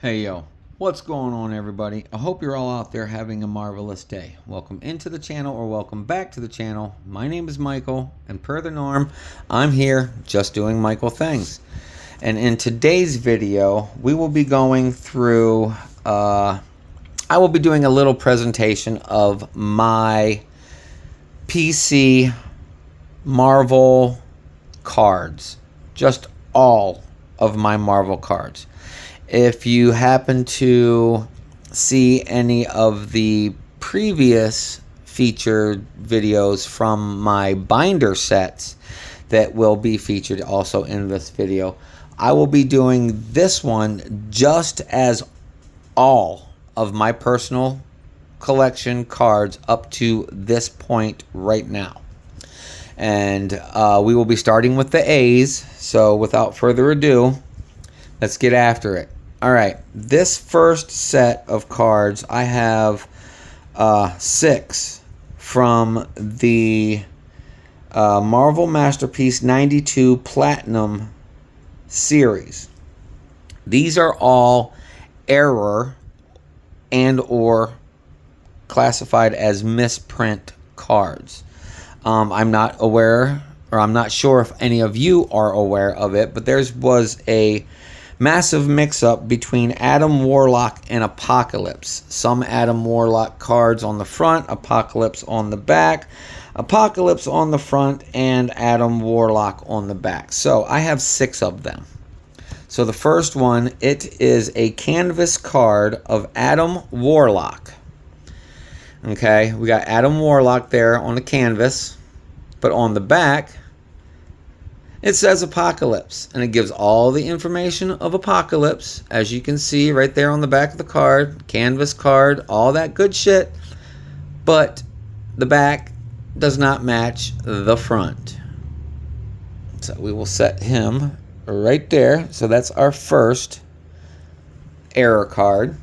Hey yo, what's going on everybody? I hope you're all out there having a marvelous day. Welcome into the channel or welcome back to the channel. My name is Michael and per the norm, I'm here just doing Michael things. And in today's video, we will be going through, I will be doing a little presentation of my PC Marvel cards. Just all of my Marvel cards. If you happen to see any of the previous featured videos from my binder sets that will be featured also in this video, I will be doing this one just as all of my personal collection cards up to this point right now. And we will be starting with the A's, so without further ado, let's get after it. All right, this first set of cards, I have 6 from the Marvel Masterpiece 92 Platinum series. These are all error and or classified as misprint cards. I'm not aware, or I'm not sure if any of you are aware of it, but there was a massive mix-up between Adam Warlock and Apocalypse. Some Adam Warlock cards on the front, Apocalypse on the back, Apocalypse on the front, and Adam Warlock on the back. So I have 6 of them. So the first one, it is a canvas card of Adam Warlock. Okay, we got Adam Warlock there on the canvas, but on the back, it says Apocalypse, and it gives all the information of Apocalypse, as you can see right there on the back of the card, canvas card, all that good shit, but the back does not match the front. So we will set him right there. So that's our first error card.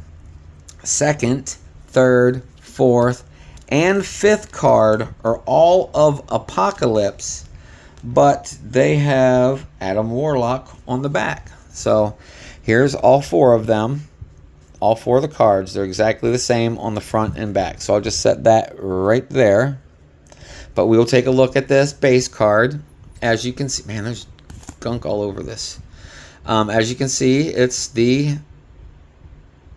Second, third, fourth, and fifth card are all of Apocalypse, but they have Adam Warlock on the back. So here's all 4 of them. All 4 of the cards. They're exactly the same on the front and back. So I'll just set that right there. But we will take a look at this base card. As you can see, man, there's gunk all over this. As you can see, it's the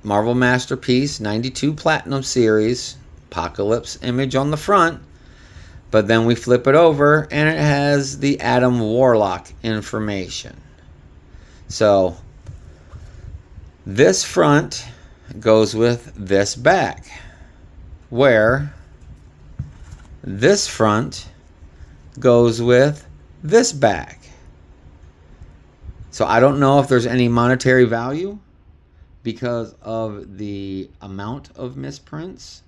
Marvel Masterpiece 92 Platinum Series Apocalypse image on the front. But then we flip it over and it has the Adam Warlock information. So this front goes with this back, where this front goes with this back. So I don't know if there's any monetary value because of the amount of misprints,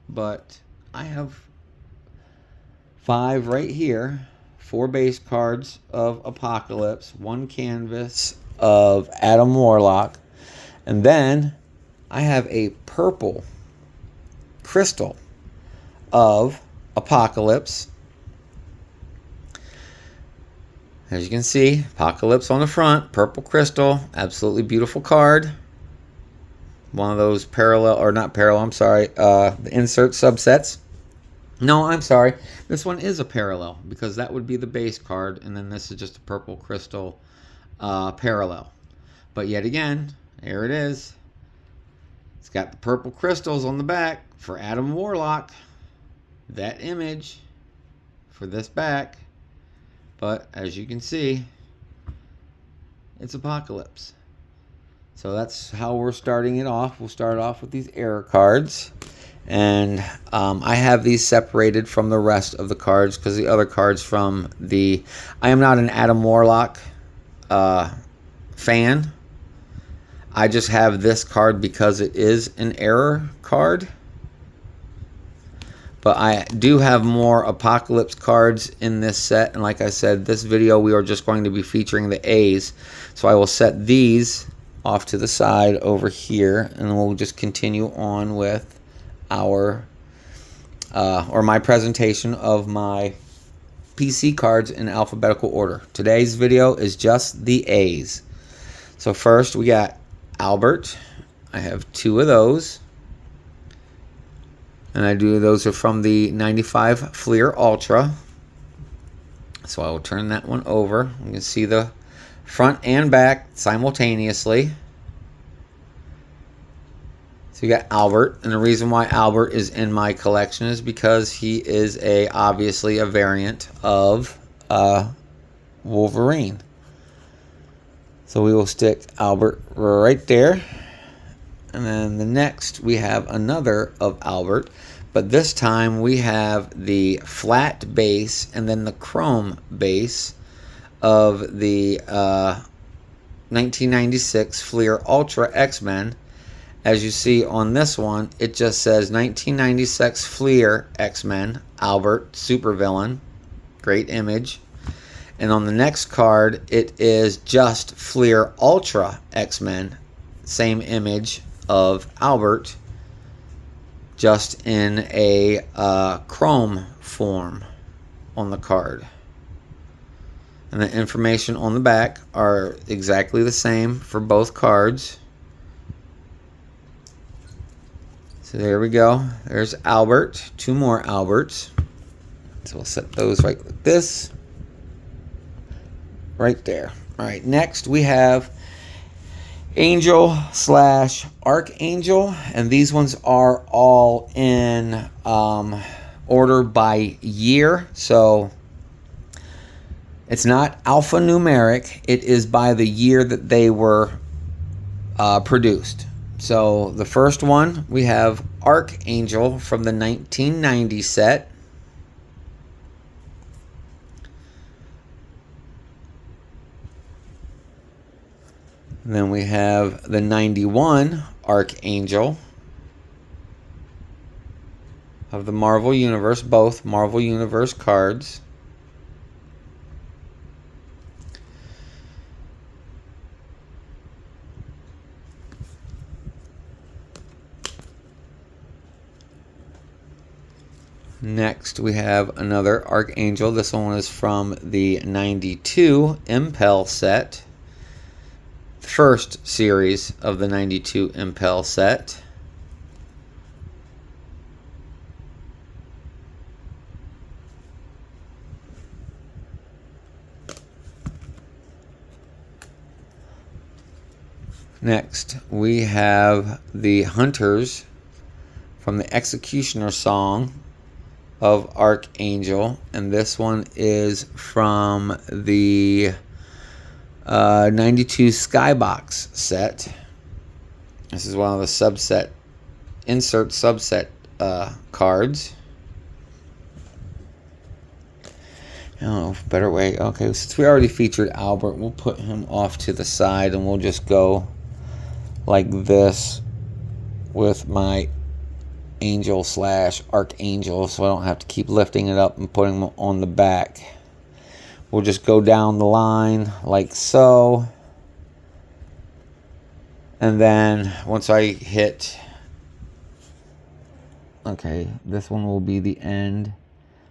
but I have 5 right here, 4 base cards of Apocalypse, 1 canvas of Adam Warlock, and then I have a purple crystal of Apocalypse. As you can see, Apocalypse on the front, purple crystal, absolutely beautiful card. One of those parallel, or not parallel, I'm sorry, the insert subsets. No, I'm sorry. This one is a parallel because that would be the base card, and then this is just a purple crystal parallel. But yet again, here it is. It's got the purple crystals on the back for Adam Warlock. That image for this back. But as you can see, it's Apocalypse. So that's how we're starting it off. We'll start off with these error cards. And I have these separated from the rest of the cards because the other cards from the... I am not an Adam Warlock fan. I just have this card because it is an error card. But I do have more Apocalypse cards in this set. And like I said, this video we are just going to be featuring the A's. So I will set these off to the side over here. And we'll just continue on with our or my presentation of my PC cards in alphabetical order. Today's video is just the A's. So first we got Albert, I have 2 of those. And those are from the 95 Fleer Ultra. So I will turn that one over. You can see the front and back simultaneously. So you got Albert, and the reason why Albert is in my collection is because he is obviously a variant of Wolverine. So we will stick Albert right there. And then the next we have another of Albert, but this time we have the flat base and then the chrome base of the 1996 Fleer Ultra X-Men. As you see on this one, it just says 1996 Fleer X-Men, Albert, supervillain. Great image. And on the next card, it is just Fleer Ultra X-Men, same image of Albert, just in a chrome form on the card. And the information on the back are exactly the same for both cards. So there we go. There's Albert. 2 more Alberts. So we'll set those right like this. Right there. All right, next we have Angel / Archangel, and these ones are all in order by year. So it's not alphanumeric. It is by the year that they were produced. So the first one, we have Archangel from the 1990 set. And then we have the 91 Archangel of the Marvel Universe, both Marvel Universe cards. Next, we have another Archangel. This one is from the 92 Impel set. The first series of the 92 Impel set. Next, we have the Hunters from the Executioner song of Archangel, and this one is from the 92 Skybox set. This is one of the insert subset cards. Oh, better way. Okay, since we already featured Albert, we'll put him off to the side and we'll just go like this with my Angel / Archangel, so I don't have to keep lifting it up and putting them on the back. We'll just go down the line like so. And then once I hit, okay, this one will be the end.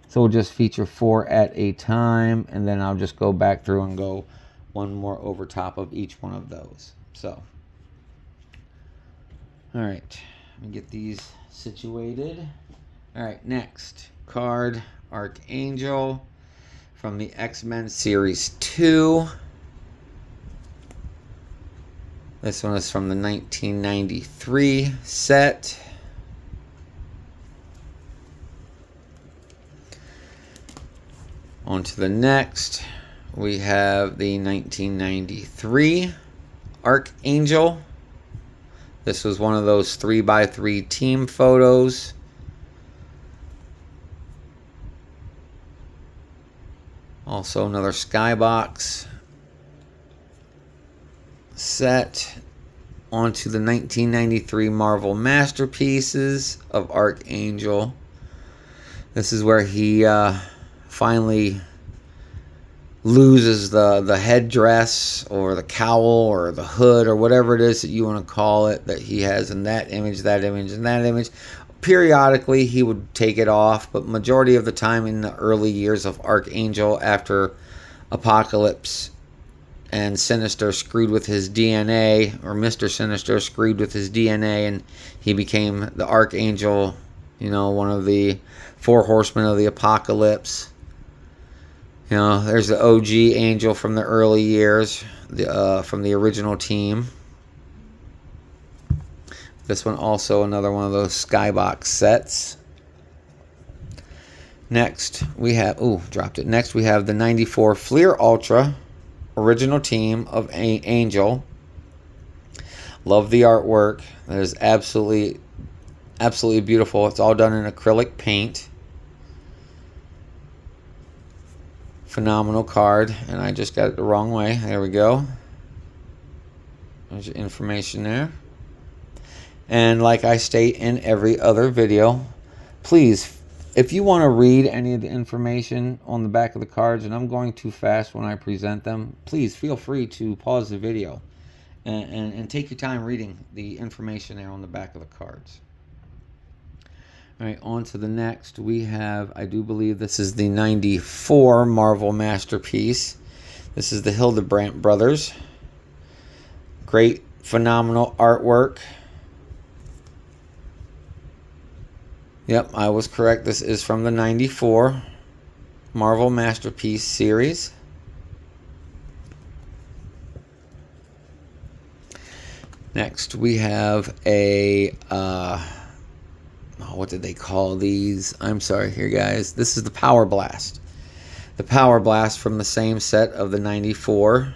So we'll just feature 4 at a time, and then I'll just go back through and go one more over top of each one of those. So, all right, let me get these situated. All right, next card, Archangel from the X-Men Series 2. This one is from the 1993 set. On to the next, we have the 1993 Archangel. This was one of those 3x3 team photos. Also another Skybox set. Onto the 1993 Marvel Masterpieces of Archangel. This is where he finally loses the headdress or the cowl or the hood or whatever it is that you want to call it that he has in that image, and that image. Periodically he would take it off, but majority of the time in the early years of Archangel, after Apocalypse and Sinister screwed with his DNA, or Mr. Sinister screwed with his DNA, and he became the Archangel, you know, one of the four horsemen of the apocalypse. You know, there's the OG Angel from the early years, from the original team. This one also another one of those skybox sets. Next we have, dropped it. Next we have the 94 Fleer Ultra original team of Angel. Love the artwork. That is absolutely beautiful. It's all done in acrylic paint. Phenomenal card, and I just got it the wrong way. There we go. There's your information there. And like I state in every other video, please, if you want to read any of the information on the back of the cards, and I'm going too fast when I present them, please feel free to pause the video and take your time reading the information there on the back of the cards. All right, on to the next. We have, I do believe this is the 94 Marvel Masterpiece. This is the Hildebrandt brothers. Great, phenomenal artwork. Yep, I was correct. This is from the 94 Marvel Masterpiece series. Next, we have a, what did they call these? I'm sorry here, guys. This is the Power Blast. The Power Blast from the same set of the 94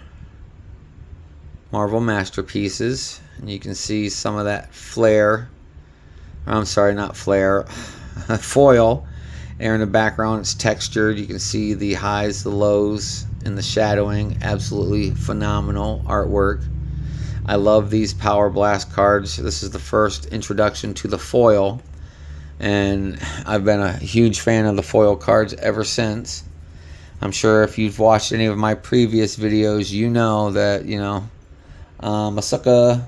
Marvel Masterpieces. And you can see some of that flare. I'm sorry, not flare. Foil there in the background. It's textured. You can see the highs, the lows, and the shadowing. Absolutely phenomenal artwork. I love these Power Blast cards. This is the first introduction to the foil, and I've been a huge fan of the foil cards ever since. I'm sure if you've watched any of my previous videos, you know that, you know, I'm a sucker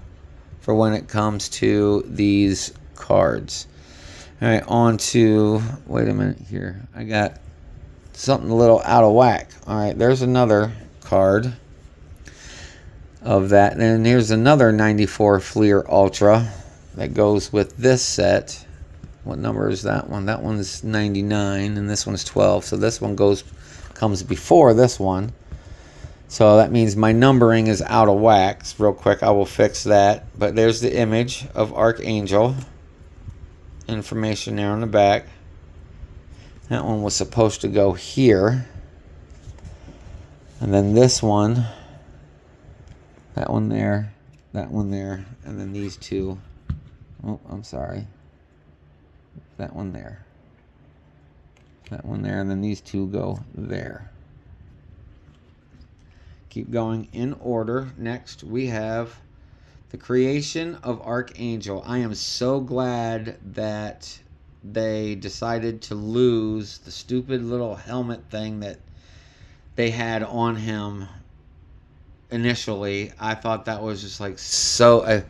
for when it comes to these cards. All right, on to, wait a minute here. I got something a little out of whack. All right, there's another card of that. And then here's another 94 Fleer Ultra that goes with this set. What number is that one? That one's 99 and this one's 12. So this one comes before this one. So that means my numbering is out of whack. So real quick, I will fix that. But there's the image of Archangel. Information there on the back. That one was supposed to go here. And then this one, that one there, and then these two. Oh, I'm sorry. That one there. That one there, and then these two go there. Keep going in order. Next, we have the creation of Archangel. I am so glad that they decided to lose the stupid little helmet thing that they had on him initially. I thought that was just like so...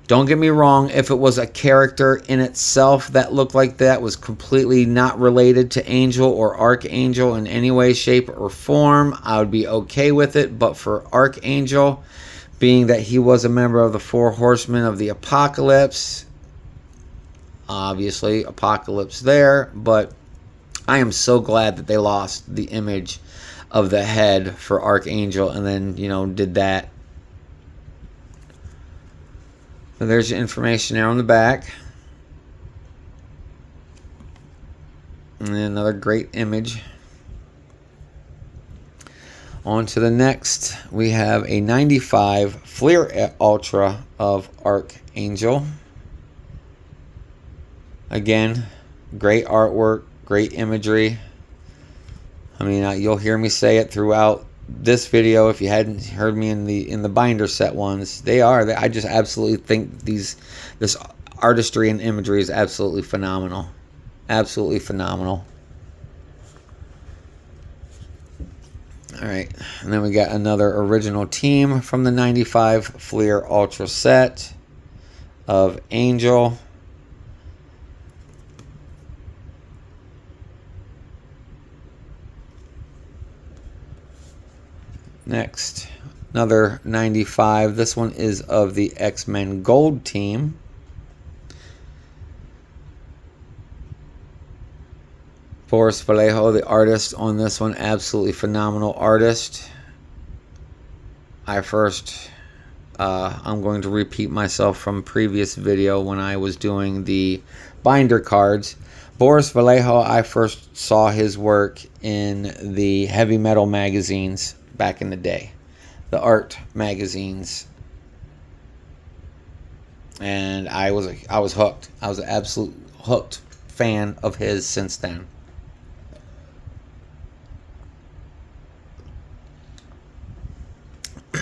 don't get me wrong, if it was a character in itself that looked like that, was completely not related to Angel or Archangel in any way, shape, or form, I would be okay with it. But for Archangel, being that he was a member of the Four Horsemen of the Apocalypse, obviously Apocalypse there, but I am so glad that they lost the image of the head for Archangel and then, you know, did that. So there's your information there on the back. And then another great image. On to the next. We have a 95 Fleer Ultra of Archangel. Again, great artwork, great imagery. I mean, you'll hear me say it throughout this video if you hadn't heard me in the binder set ones. I just absolutely think this artistry and imagery is absolutely phenomenal. Absolutely phenomenal. All right, and then we got another original team from the 95 Fleer Ultra set of Angel. Next, Another 95. This one is of the X-Men Gold team. Boris Vallejo, the artist on this one, absolutely phenomenal artist. I'm going to repeat myself from previous video when I was doing the binder cards. Boris Vallejo, I first saw his work in the heavy metal magazines back in the day, the art magazines, and I was hooked. I was an absolute hooked fan of his since then.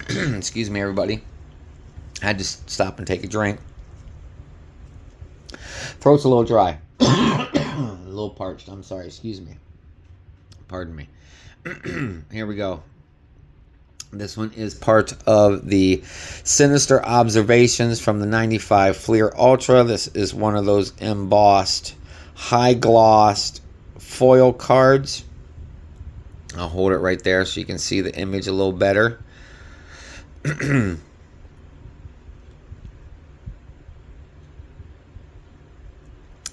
Excuse me, everybody. I had to stop and take a drink. Throat's a little dry. A little parched. I'm sorry. Excuse me. Pardon me. Here we go. This one is part of the Sinister Observations from the 95 Fleer Ultra. This is one of those embossed, high-glossed foil cards. I'll hold it right there so you can see the image a little better. And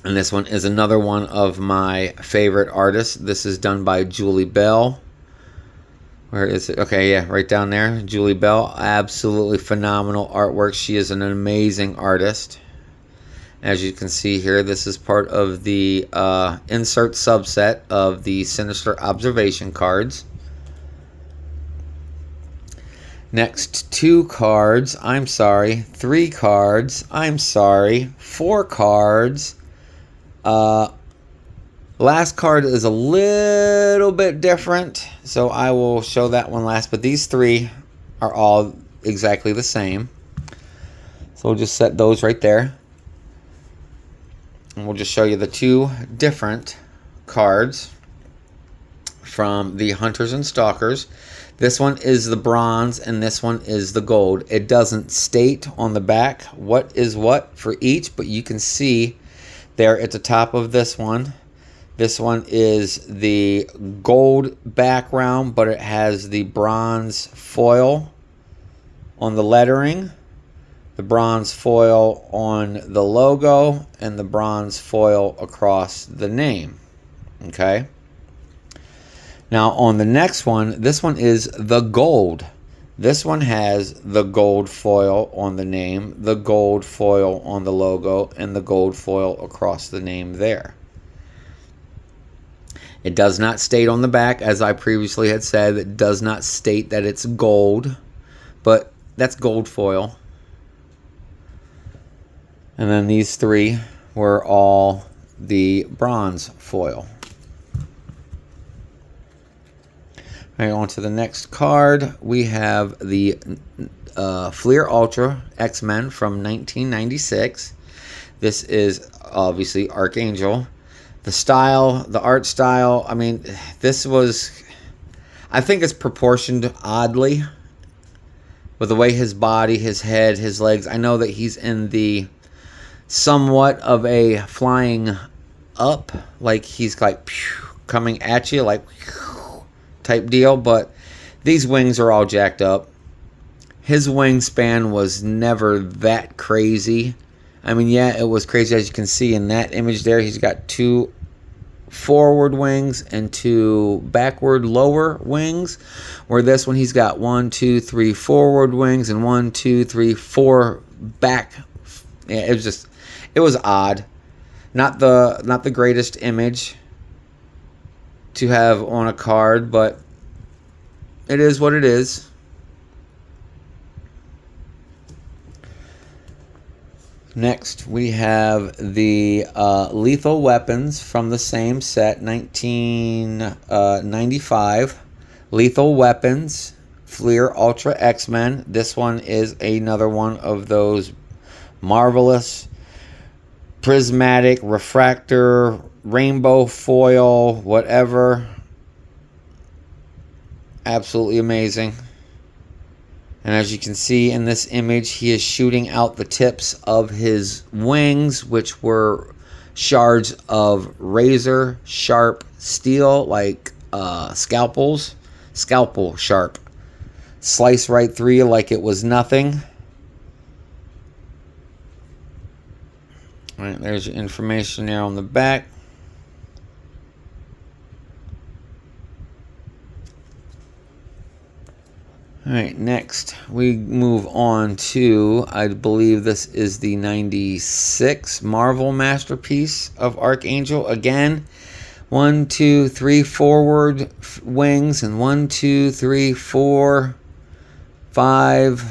this one is another one of my favorite artists. This is done by Julie Bell. Where is it? Okay, yeah, right down there. Julie Bell. Absolutely phenomenal artwork. She is an amazing artist. As you can see here, this is part of the insert subset of the Sinister Observation cards. Next, 2 cards. I'm sorry. 3 cards. I'm sorry. 4 cards. Last card is a little bit different, so I will show that one last. But these 3 are all exactly the same. So we'll just set those right there. And we'll just show you the 2 different cards from the Hunters and Stalkers. This one is the bronze and this one is the gold. It doesn't state on the back what is what for each, but you can see there at the top of this one. This one is the gold background, but it has the bronze foil on the lettering, the bronze foil on the logo, and the bronze foil across the name. Okay? Now on the next one, this one is the gold. This one has the gold foil on the name, the gold foil on the logo, and the gold foil across the name there. It does not state on the back, as I previously had said, it does not state that it's gold, but that's gold foil. And then these 3 were all the bronze foil. Right, on to the next card. We have the Fleer Ultra X-Men from 1996. This is obviously Archangel. The style, the art style, I mean, this was, I think it's proportioned oddly with the way his body, his head, his legs. I know that he's in the somewhat of a flying up, like he's like coming at you, like type deal, but these wings are all jacked up. His wingspan was never that crazy. I mean, yeah, it was crazy. As you can see in that image there, he's got 2 forward wings and 2 backward lower wings, where this one he's got 1, 2, 3 forward wings and 1, 2, 3, 4 back. Yeah, it was odd. Not the greatest image to have on a card, but it is what it is. Next, we have the Lethal Weapons from the same set, 1995. Lethal Weapons, Fleer Ultra X-Men. This one is another one of those marvelous prismatic refractor rainbow foil whatever, absolutely amazing. And as you can see in this image, he is shooting out the tips of his wings, which were shards of razor sharp steel, like scalpel sharp slice right through you like it was nothing. All right, there's your information there on the back. All right, next we move on to, I believe this is the 96 Marvel Masterpiece of Archangel. Again, 1, 2, 3 forward wings, and 1, 2, 3, 4, 5,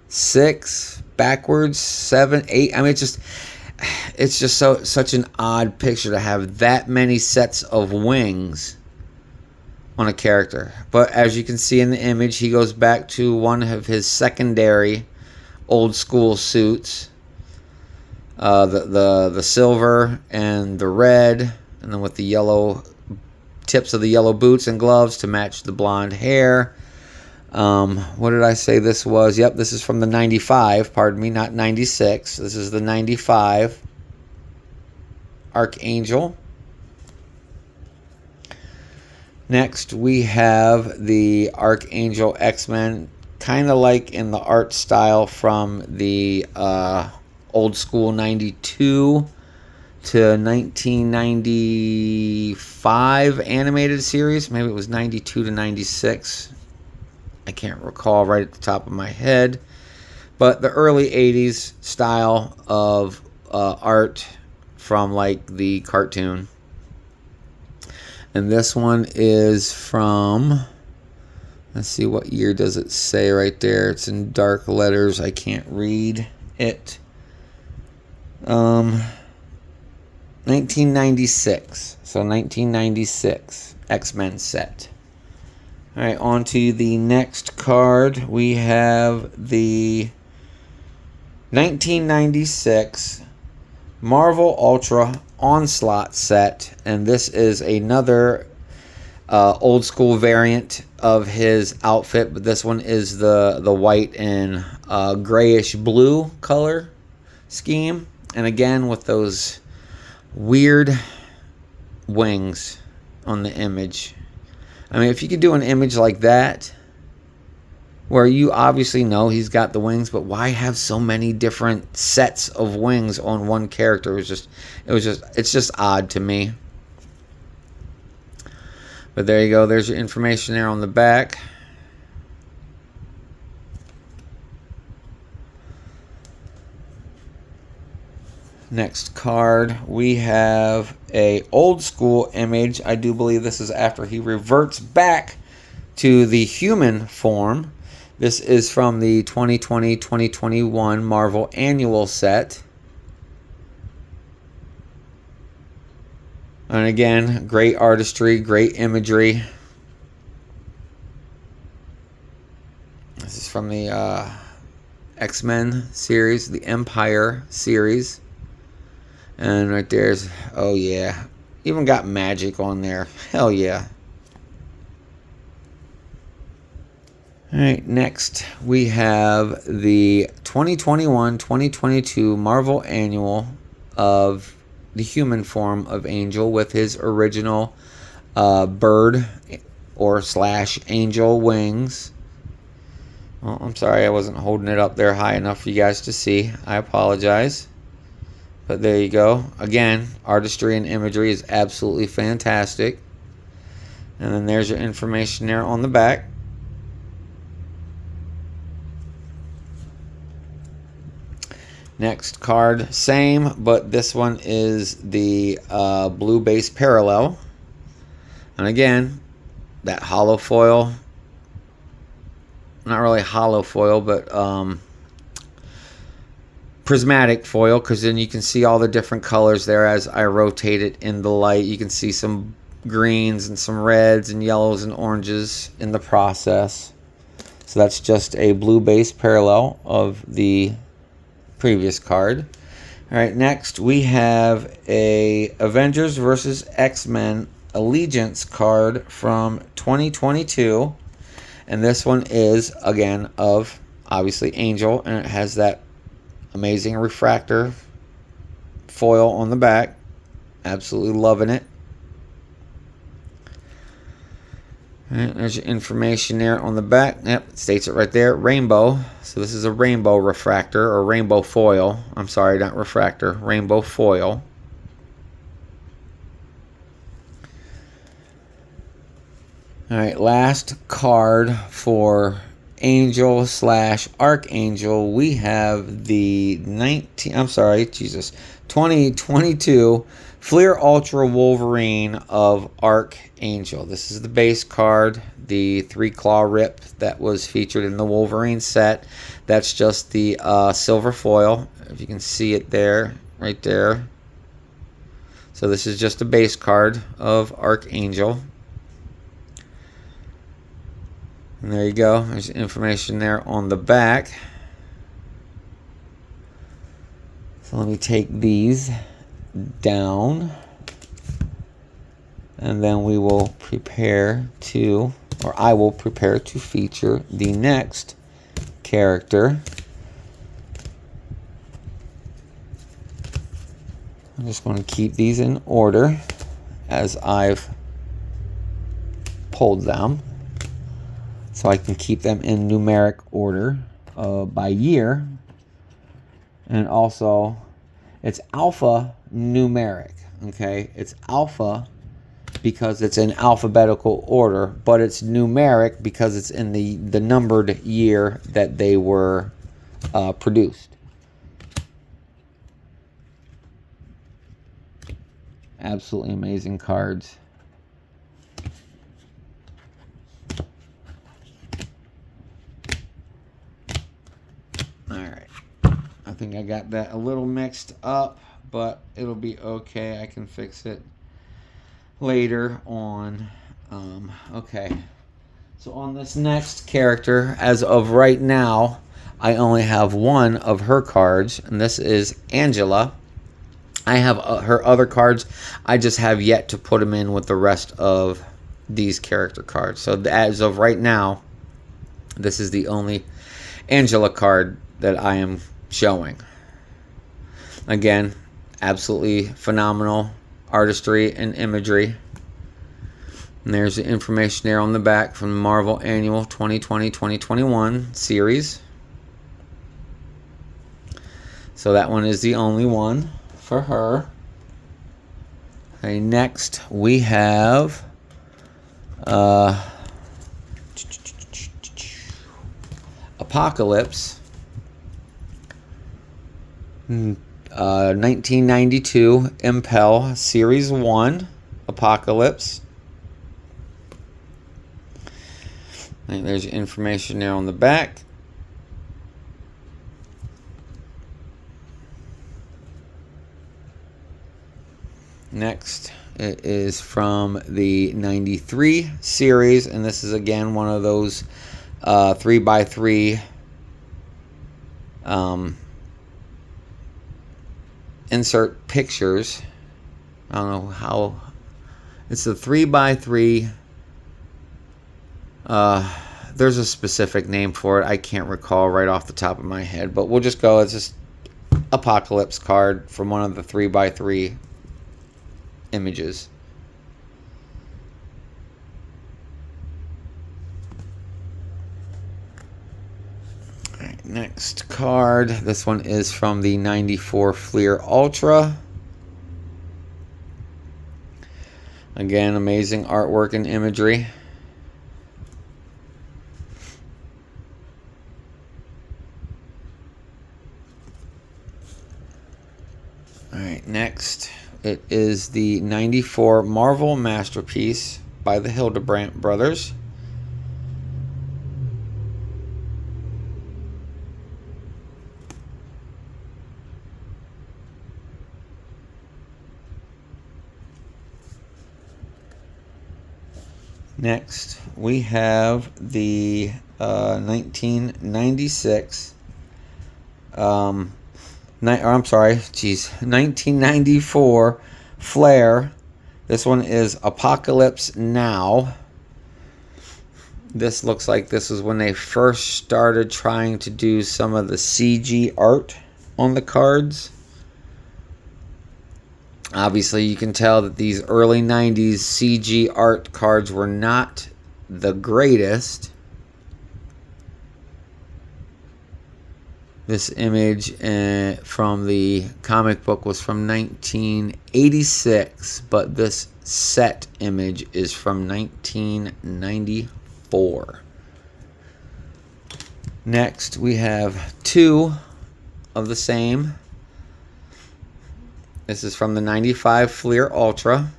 6 backwards, 7, 8. I mean, it's just such an odd picture to have that many sets of wings on a character. But as you can see in the image, he goes back to one of his secondary old school suits, the silver and the red, and then with the yellow tips of the yellow boots and gloves to match the blonde hair. What did I say this was? Yep, this is from the 95, pardon me, not 96. This is the 95 Archangel. Next, we have the Archangel X-Men, kind of like in the art style from the old school 92 to 1995 animated series. Maybe it was 92 to 96. I can't recall right at the top of my head. But the early 80s style of art from like the cartoon. And this one is from, let's see, what year does it say right there? It's in dark letters. I can't read it. 1996. So 1996 X-Men set. All right, on to the next card. We have the 1996 Marvel Ultra Onslaught set, and this is another old school variant of his outfit, but this one is the white and grayish blue color scheme, and again with those weird wings on the image. I mean, if you could do an image like that where you obviously know he's got the wings, but why have so many different sets of wings on one character? It's just odd to me. But there you go. There's your information there on the back. Next card, we have a old school image. I do believe this is after he reverts back to the human form. This is from the 2020-2021 Marvel Annual set. And again, great artistry, great imagery. This is from the X-Men series, the Empire series. And right there's, oh yeah, even got magic on there. Hell yeah. All right, next we have the 2021-2022 Marvel Annual of the human form of Angel with his original bird or slash angel wings. Well, I'm sorry I wasn't holding it up there high enough for you guys to see. I apologize. But there you go. Again, artistry and imagery is absolutely fantastic. And then there's your information there on the back. Next card, same, but this one is the blue base parallel. And again, that hollow foil, not really hollow foil, but prismatic foil, because then you can see all the different colors there as I rotate it in the light. You can see some greens and some reds and yellows and oranges in the process. So that's just a blue base parallel of the previous card. All right, next we have a Avengers versus X-Men Allegiance card from 2022, and this one is again of obviously Angel, and it has that amazing refractor foil on the back. Absolutely loving it. Alright, there's your information there on the back. Yep, it states it right there. Rainbow. So this is a rainbow refractor, or rainbow foil. I'm sorry, not refractor. Rainbow foil. Alright, last card for Angel / Archangel. We have the 2022 Fleer Ultra Wolverine of Archangel. This is the base card, the 3-claw rip that was featured in the Wolverine set. That's just the silver foil, if you can see it there, right there. So this is just a base card of Archangel. And there you go. There's information there on the back. So let me take these down. And then we will prepare to, or I will prepare to feature the next character. I'm just going to keep these in order as I've pulled them, so I can keep them in numeric order by year. And also, it's alpha numeric, okay? It's alpha because it's in alphabetical order, but it's numeric because it's in the numbered year that they were produced. Absolutely amazing cards. Alright, I think I got that a little mixed up, but it'll be okay. I can fix it later on. Okay, so on this next character, as of right now, I only have one of her cards, and this is Angela. I have her other cards. I just have yet to put them in with the rest of these character cards. So as of right now, this is the only Angela card that I am showing. Again, absolutely phenomenal artistry and imagery. And there's the information there on the back from the Marvel Annual 2020-2021 series. So that one is the only one for her. Okay, next we have Apocalypse, 1992 Impel Series 1 Apocalypse. And there's information there on the back. Next, it is from the 93 series, and this is again one of those 3x3 insert pictures. I don't know how. It's a 3x3. There's a specific name for it. I can't recall right off the top of my head, but we'll just go. It's just Apocalypse card from one of the 3x3 images. All right, next card. This one is from the 94 Fleer Ultra. Again, amazing artwork and imagery. Alright, next it is the 94 Marvel Masterpiece by the Hildebrandt brothers. Next we have the 1996 1994 Flair. This one is Apocalypse Now. This looks like this is when they first started trying to do some of the CG art on the cards. Obviously, you can tell that these early 90s CG art cards were not the greatest. This image from the comic book was from 1986, but this set image is from 1994. Next, we have two of the same. This is from the 95 Fleer Ultra.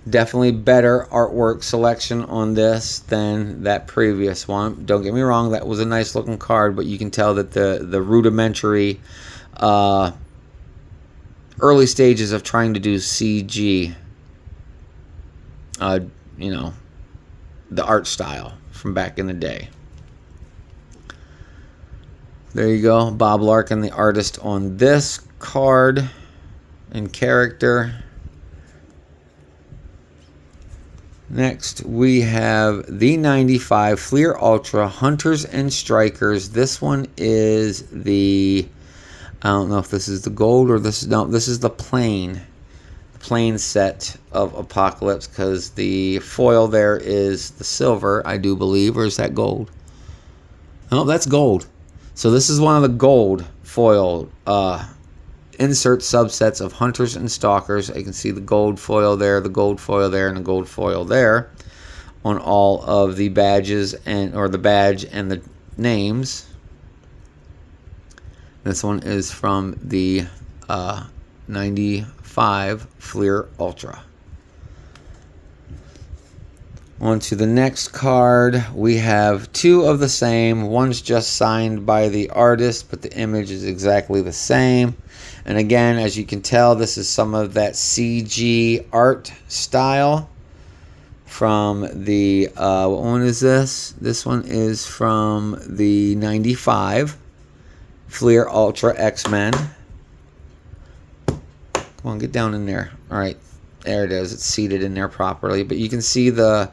Definitely better artwork selection on this than that previous one. Don't get me wrong, that was a nice looking card, but you can tell that the rudimentary early stages of trying to do CG, you know, the art style from back in the day. There you go, Bob Larkin, the artist on this card and character. Next, we have the 95 Fleer Ultra Hunters and Strikers. This one is the, I don't know if this is the gold or this is, no, this is the plain set of Apocalypse, because the foil there is the silver, I do believe, or is that gold? Oh, that's gold. So this is one of the gold foil insert subsets of Hunters and Stalkers. You can see the gold foil there, the gold foil there, and the gold foil there on all of the badges or the badge and the names. This one is from the 95 Fleer Ultra. On to the next card. We have two of the same. One's just signed by the artist, but the image is exactly the same. And again, as you can tell, this is some of that CG art style from the, what one is this? This one is from the 95 Fleer Ultra X-Men. Come on, get down in there. All right, there it is. It's seated in there properly. But you can see the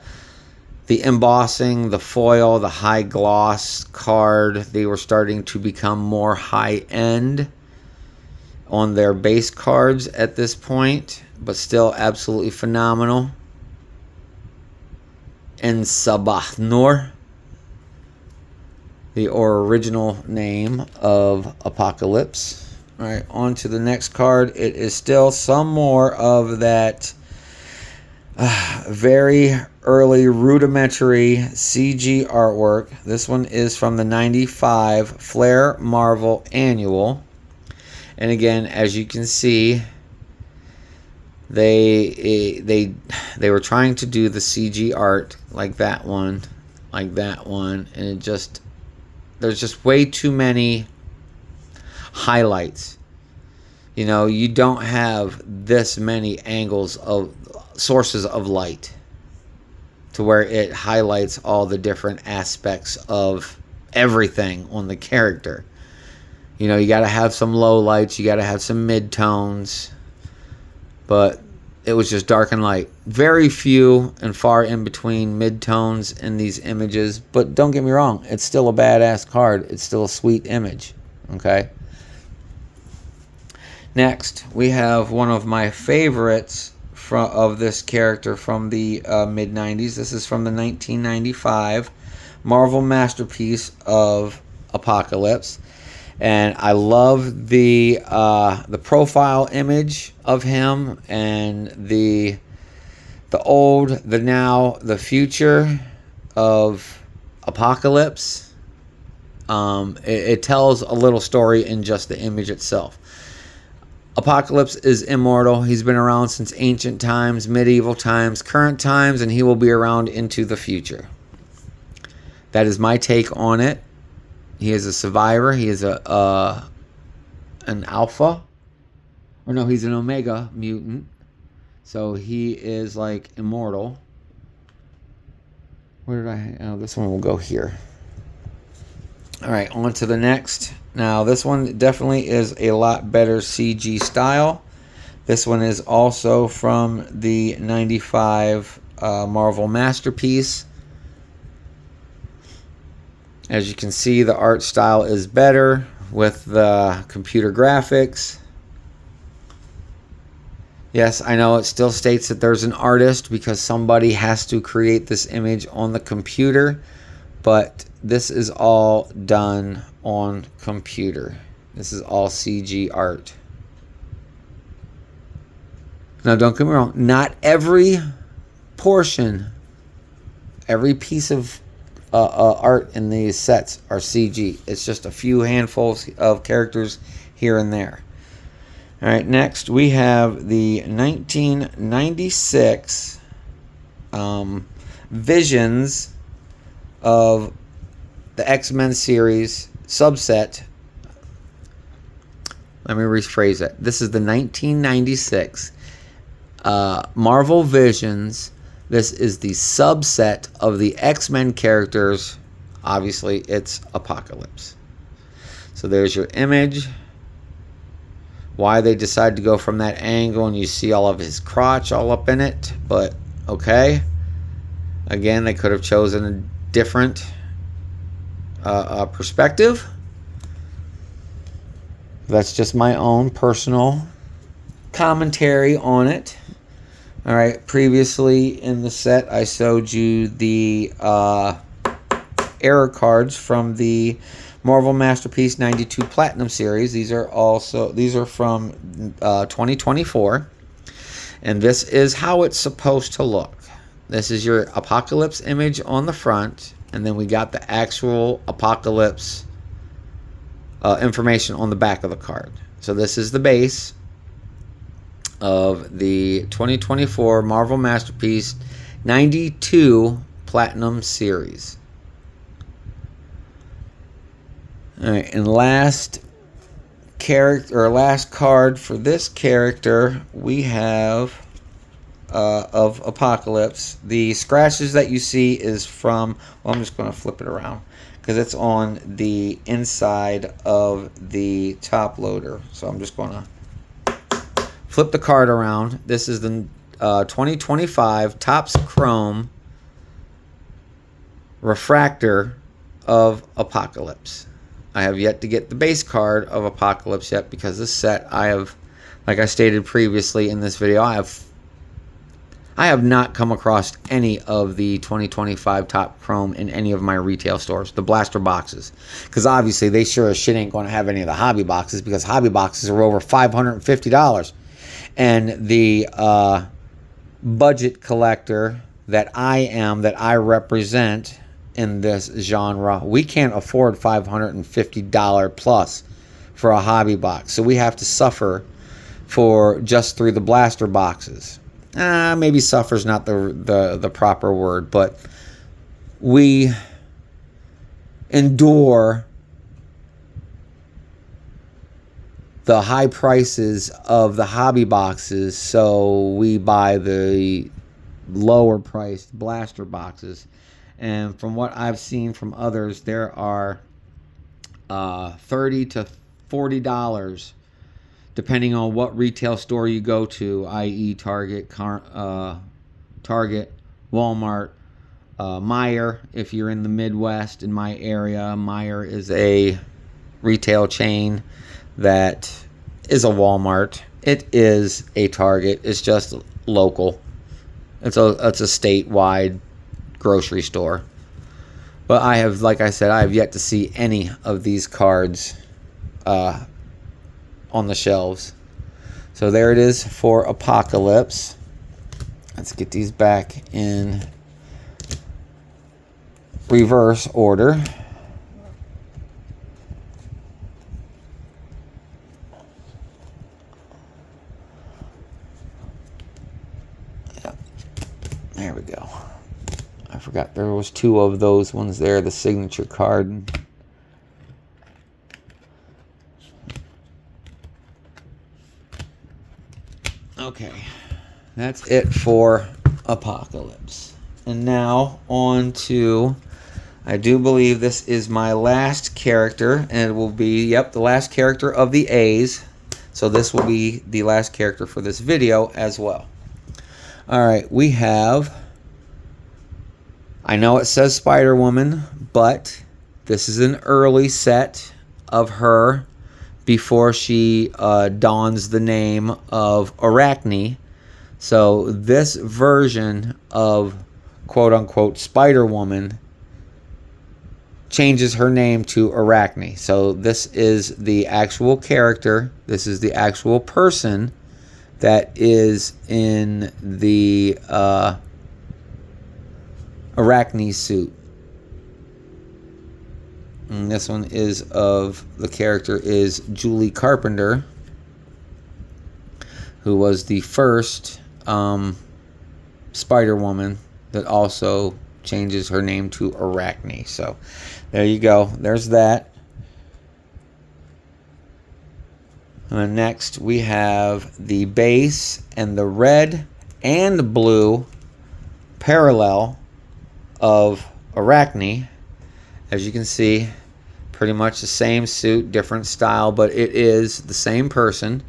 embossing, the foil, the high gloss card. They were starting to become more high-end on their base cards at this point, but still absolutely phenomenal. En Sabah Nur, the original name of Apocalypse. All right, on to the next card. It is still some more of that very early rudimentary CG artwork. This one is from the 95 Flair Marvel Annual. And again, as you can see, they were trying to do the CG art like that one, and it just, there's just way too many highlights. You know, you don't have this many angles of sources of light to where it highlights all the different aspects of everything on the character. You know, you got to have some low lights, you got to have some mid-tones, but it was just dark and light. Very few and far in between mid-tones in these images, but don't get me wrong, it's still a badass card. It's still a sweet image, okay? Next, we have one of my favorites of this character from the mid-90s. This is from the 1995 Marvel Masterpiece of Apocalypse. And I love the profile image of him and the old, the now, the future of Apocalypse. It tells a little story in just the image itself. Apocalypse is immortal. He's been around since ancient times, medieval times, current times, and he will be around into the future. That is my take on it. He is a survivor. He is an alpha. Or no, he's an omega mutant. So he is like immortal. Where did I... Oh, this one will go here. All right, on to the next. Now, this one definitely is a lot better CG style. This one is also from the 95 Marvel Masterpiece. As you can see, the art style is better with the computer graphics. Yes, I know it still states that there's an artist because somebody has to create this image on the computer, but this is all done on computer. This is all CG art. Now, don't get me wrong, not every portion, every piece of art in these sets are CG. It's just a few handfuls of characters here and there. All right, next we have the 1996 Visions of the X-Men series subset. Let me rephrase it. This is the 1996 Marvel Visions. This is the subset of the X-Men characters. Obviously, it's Apocalypse. So there's your image. Why they decide to go from that angle, and you see all of his crotch all up in it, but okay. Again, they could have chosen a different perspective. That's just my own personal commentary on it. All right, previously in the set, I showed you the error cards from the Marvel Masterpiece 92 Platinum series. These are from 2024, and this is how it's supposed to look. This is your Apocalypse image on the front, and then we got the actual Apocalypse information on the back of the card. So this is the base of the 2024 Marvel Masterpiece 92 Platinum series. All right, and last card for this character we have of Apocalypse. The scratches that you see is from, well, I'm just going to flip it around because it's on the inside of the top loader. So I'm just going to flip the card around. This is the 2025 Topps Chrome Refractor of Apocalypse. I have yet to get the base card of Apocalypse yet because this set I have, like I stated previously in this video, I have not come across any of the 2025 Topps Chrome in any of my retail stores, the blaster boxes. Because obviously they sure as shit ain't going to have any of the hobby boxes because hobby boxes are over $550. And the budget collector that I represent in this genre, we can't afford $550 plus for a hobby box. So we have to suffer for just through the blaster boxes. Maybe suffer's not the proper word, but we endure the high prices of the hobby boxes, so we buy the lower priced blaster boxes. And from what I've seen from others, there are $30 to $40 depending on what retail store you go to, i.e. Target, Walmart, Meijer. If you're in the Midwest, in my area, Meijer is a retail chain that is a Walmart. It is a Target. It's just local. It's a statewide grocery store. But I have, like I said, I have yet to see any of these cards on the shelves. So there it is for Apocalypse. Let's get these back in reverse order. Yeah. There we go. I forgot there was two of those ones there, the signature card. Okay, that's it for Apocalypse. And now on to, I do believe this is my last character, and it will be, yep, the last character of the A's. So this will be the last character for this video as well. All right, we have, I know it says Spider-Woman, but this is an early set of her before she dons the name of Arachne. So this version of quote-unquote Spider-Woman changes her name to Arachne. So this is the actual character. This is the actual person that is in the Arachne suit. And this one is of the character is Julie Carpenter, who was the first Spider-Woman that also changes her name to Arachne. So there you go. There's that. And then next we have the base and the red and blue parallel of Arachne. As you can see, pretty much the same suit, different style, but it is the same person.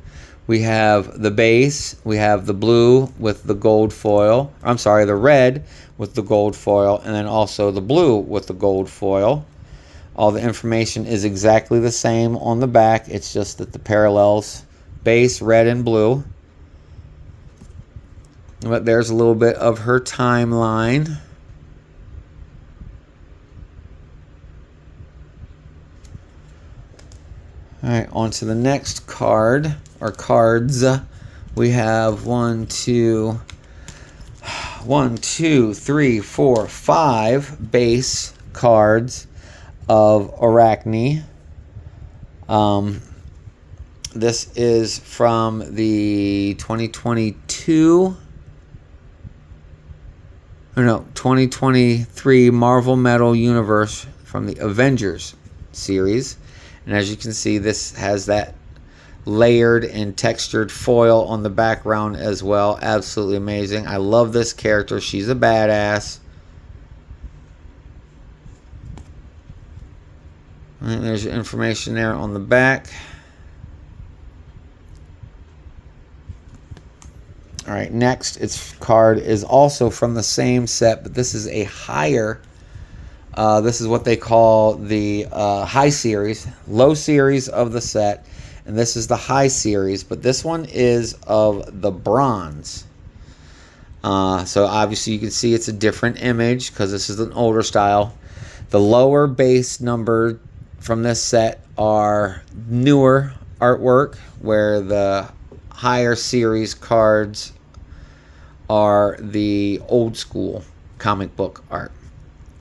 We have the base, we have the blue with the gold foil. I'm sorry, the red with the gold foil, and then also the blue with the gold foil. All the information is exactly the same on the back. It's just that the parallels, base, red, and blue. But there's a little bit of her timeline. All right, on to the next card, or cards. We have 1, 2, 3, 4, 5 base cards of Arachne. This is from the 2023 Marvel Metal Universe from the Avengers series. And as you can see, this has that layered and textured foil on the background as well. Absolutely amazing. I love this character. She's a badass. And there's your information there on the back. All right, next, its card is also from the same set, but this is a higher. This is what they call the high series, low series of the set, and this is the high series, but this one is of the bronze. So obviously you can see it's a different image because this is an older style. The lower base number from this set are newer artwork, where the higher series cards are the old school comic book art.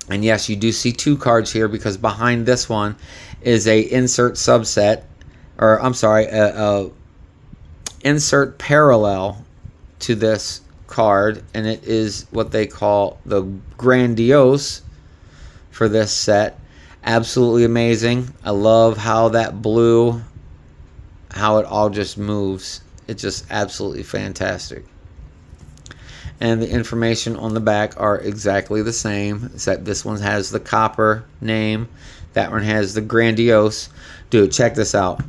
And yes, you do see two cards here because behind this one is a insert subset, or I'm sorry, a insert parallel to this card, and it is what they call the Grandiose for this set. Absolutely amazing. I love how that blue, how it all just moves. It's just absolutely fantastic. And the information on the back are exactly the same, except this one has the copper name. That one has the Grandiose. Dude, check this out.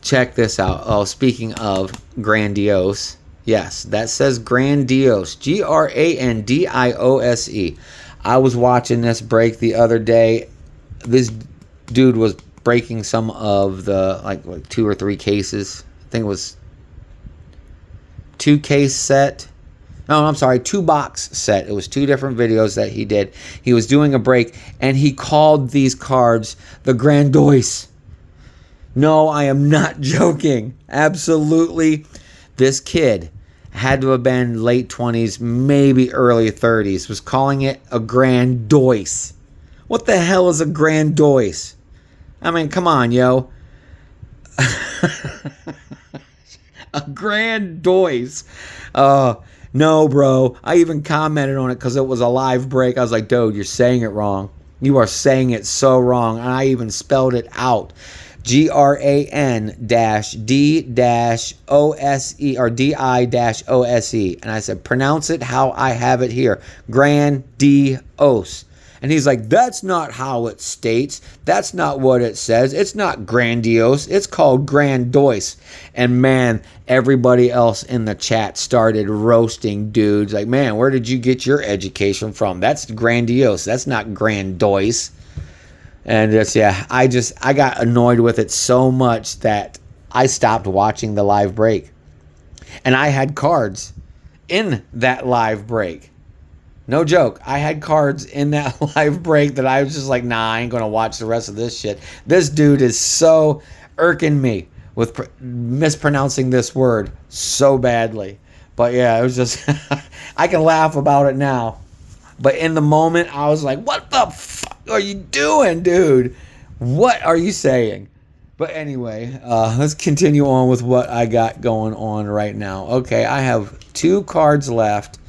Check this out. Oh, speaking of Grandiose, yes, that says Grandiose. Grandiose. I was watching this break the other day. This dude was breaking some of the, like 2 or 3 cases. I think it was 2 case set. No, I'm sorry, 2 box set. It was 2 different videos that he did. He was doing a break, and he called these cards the Grandiose. No, I am not joking. Absolutely. This kid had to have been late 20s, maybe early 30s, was calling it a Grandiose. What the hell is a Grandiose? I mean, come on, yo. A Grandiose. No, bro. I even commented on it because it was a live break. I was like, dude, you're saying it wrong. You are saying it so wrong. And I even spelled it out. Gran-D-O-S-E or D-I-O-S-E. And I said, pronounce it how I have it here. Grandiose. And he's like, that's not how it states. That's not what it says. It's not Grandiose. It's called Grandiose. And man, everybody else in the chat started roasting dudes. Like, man, where did you get your education from? That's Grandiose. That's not Grandiose. And just, yeah, I got annoyed with it so much that I stopped watching the live break. And I had cards in that live break. No joke. I had cards in that live break that I was just like, nah, I ain't going to watch the rest of this shit. This dude is so irking me with mispronouncing this word so badly. But yeah, it was just, I can laugh about it now. But in the moment, I was like, what the fuck are you doing, dude? What are you saying? But anyway, let's continue on with what I got going on right now. Okay, I have 2 cards left.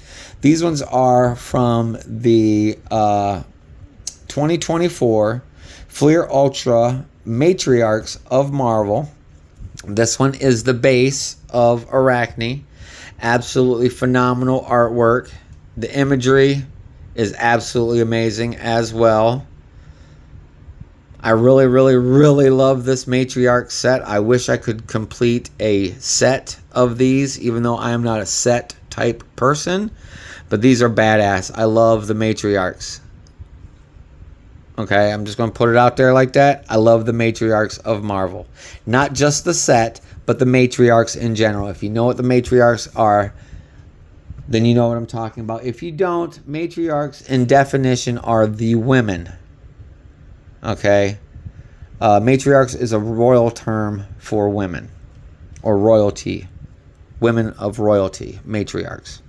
These ones are from the 2024 Fleer Ultra Matriarchs of Marvel. This one is the base of Arachne. Absolutely phenomenal artwork. The imagery is absolutely amazing as well. I really, really, really love this Matriarch set. I wish I could complete a set of these, even though I am not a set type person. But these are badass. I love the Matriarchs. Okay, I'm just going to put it out there like that. I love the Matriarchs of Marvel. Not just the set, but the Matriarchs in general. If you know what the Matriarchs are, then you know what I'm talking about. If you don't, Matriarchs in definition are the women. Okay? Matriarchs is a royal term for women. Or royalty. Women of royalty. Matriarchs.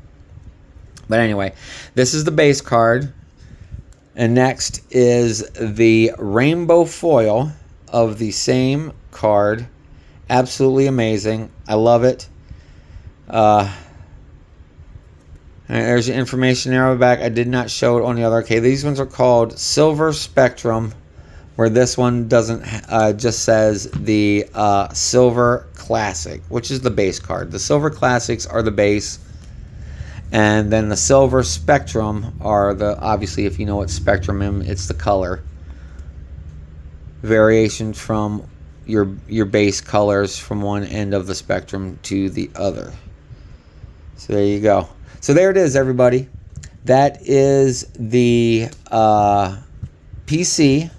But anyway, this is the base card. And next is the rainbow foil of the same card. Absolutely amazing. I love it. There's your information arrow back. I did not show it on the other. Okay, these ones are called Silver Spectrum, where this one doesn't, just says the Silver Classic, which is the base card. The Silver Classics are the base. And then the Silver Spectrum are the, obviously, if you know what spectrum is, it's the color. Variations from your base colors from one end of the spectrum to the other. So there you go. So there it is, everybody. That is the PC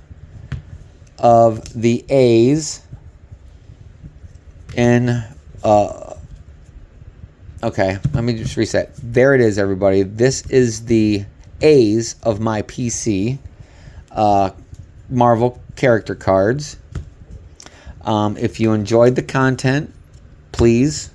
of the A's in... Okay, let me just reset. There it is, everybody. This is the A's of my PC Marvel character cards. If you enjoyed the content, please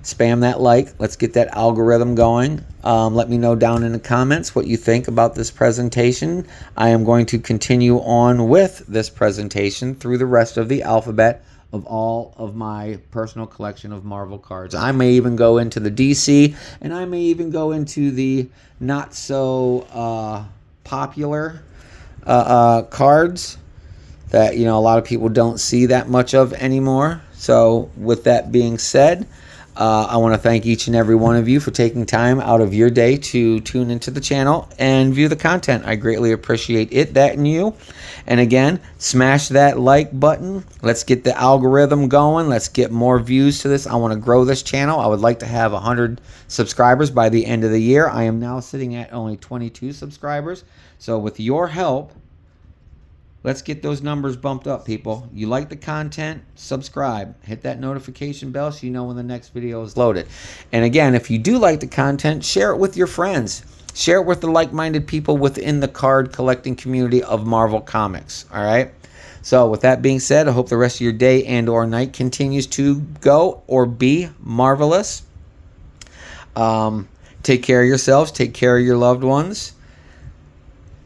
spam that like. Let's get that algorithm going. Let me know down in the comments what you think about this presentation. I am going to continue on with this presentation through the rest of the alphabet of all of my personal collection of Marvel cards. I may even go into the DC, and I may even go into the not so popular cards that, you know, a lot of people don't see that much of anymore. So with that being said, I want to thank each and every one of you for taking time out of your day to tune into the channel and view the content. I greatly appreciate it, that and you. And again, smash that like button. Let's get the algorithm going. Let's get more views to this. I want to grow this channel. I would like to have 100 subscribers by the end of the year. I am now sitting at only 22 subscribers. So with your help, let's get those numbers bumped up, people. You like the content? Subscribe. Hit that notification bell so you know when the next video is loaded. And again, if you do like the content, share it with your friends. Share it with the like-minded people within the card collecting community of Marvel Comics. All right? So with that being said, I hope the rest of your day and or night continues to go or be marvelous. Take care of yourselves. Take care of your loved ones.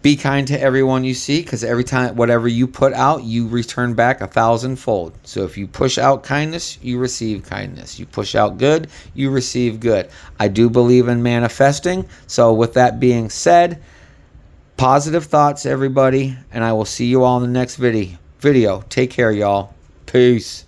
Be kind to everyone you see, because every time, whatever you put out, you return back 1,000-fold. So if you push out kindness, you receive kindness. You push out good, you receive good. I do believe in manifesting. So with that being said, positive thoughts, everybody, and I will see you all in the next video. Take care, y'all. Peace.